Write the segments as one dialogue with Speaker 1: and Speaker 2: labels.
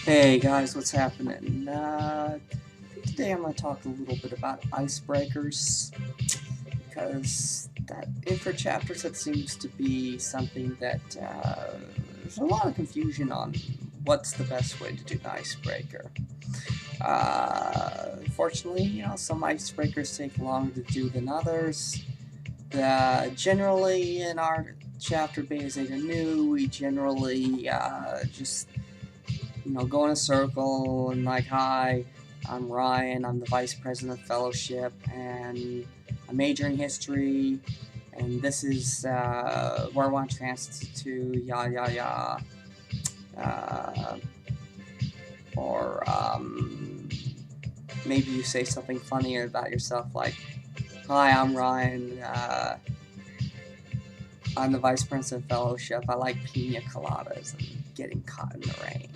Speaker 1: Hey guys, what's happening? Today I'm going to talk a little bit about icebreakers because that intro chapters that seems to be something that there's a lot of confusion on what's the best way to do an icebreaker. Fortunately, some icebreakers take longer to do than others. Generally, in our chapter Beta Zeta Nu, we generally just go in a circle and like, hi, I'm Ryan, I'm the vice president of fellowship, and I major in history, and this is where I want to transfer to, uh, or maybe you say something funnier about yourself, like, hi, I'm Ryan, I'm the vice president of fellowship, I like pina coladas and getting caught in the rain.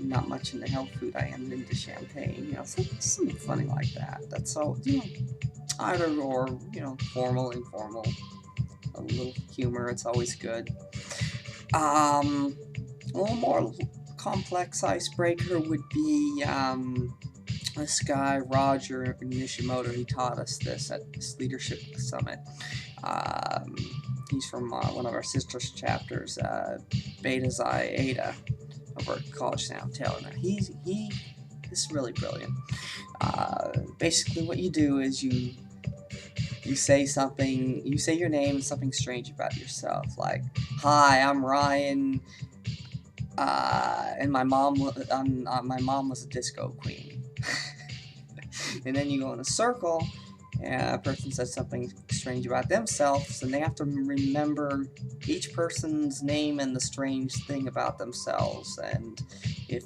Speaker 1: Not much into health food, I am into champagne, something funny like that. That's all, either or, formal, informal, a little humor, it's always good. A little more complex icebreaker would be this guy, Roger Nishimoto. He taught us this at this leadership summit. He's from one of our sister chapters, Beta Xi Eta, over at College San Taylor. Now he's really brilliant. Basically, what you do is you say something, you say your name and something strange about yourself, like, "Hi, I'm Ryan, and my mom was a disco queen." And then you go in a circle, and a person says something strange about themselves, and they have to remember each person's name and the strange thing about themselves. And if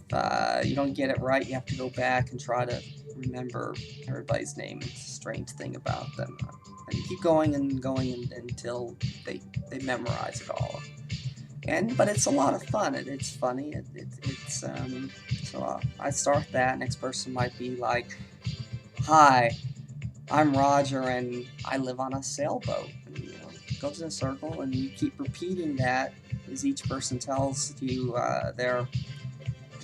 Speaker 1: you don't get it right, you have to go back and try to remember everybody's name and strange thing about them. And you keep going and going until they memorize it all. But it's a lot of fun. It's funny. So I start that. Next person might be like, "Hi, I'm Roger, and I live on a sailboat." And, it goes in a circle, and you keep repeating that as each person tells you their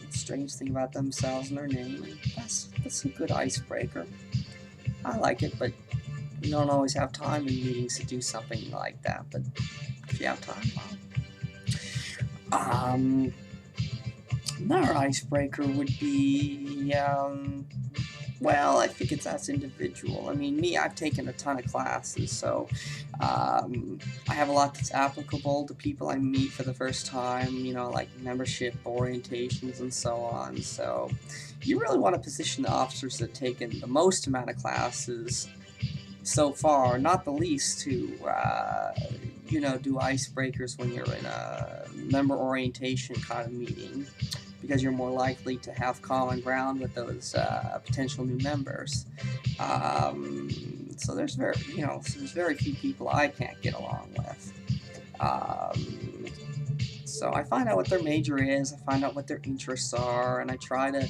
Speaker 1: strange thing about themselves and their name. And that's a good icebreaker. I like it, but you don't always have time in meetings to do something like that. But if you have time, another icebreaker would be. Well, I think that's individual. I mean, me, I've taken a ton of classes, so I have a lot that's applicable to people I meet for the first time, like membership orientations and so on. So you really want to position the officers that have taken the most amount of classes so far, not the least, to do icebreakers when you're in a member orientation kind of meeting, because you're more likely to have common ground with those potential new members. So there's very few people I can't get along with. So I find out what their major is, I find out what their interests are, and I try to,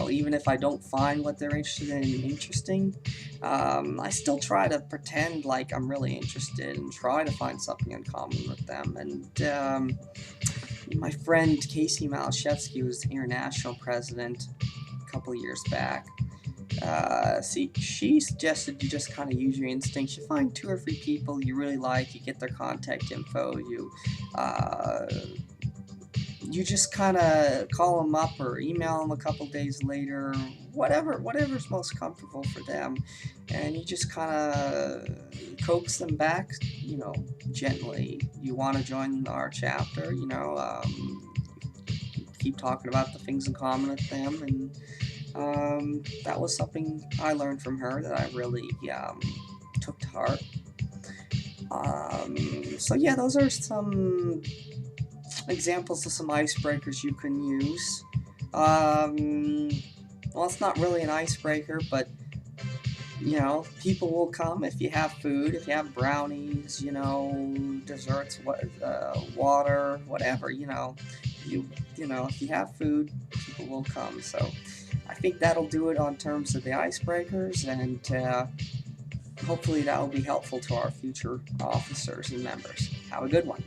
Speaker 1: even if I don't find what they're interested in interesting, I still try to pretend like I'm really interested and try to find something in common with them. And my friend Casey Malashevsky, who was the international president a couple of years back, she suggested you just kind of use your instincts. You find 2 or 3 people you really like, you get their contact info, you just kind of call them up or email them a couple days later, whatever's most comfortable for them, and you just kind of coax them back, gently. You want to join our chapter, keep talking about the things in common with them, and that was something I learned from her that I really took to heart. So yeah, those are some examples of some icebreakers you can use. Well, it's not really an icebreaker, but people will come if you have food, if you have brownies, desserts, water, whatever, if you have food, people will come. So I think that'll do it on terms of the icebreakers, and hopefully that will be helpful to our future officers and members. Have a good one.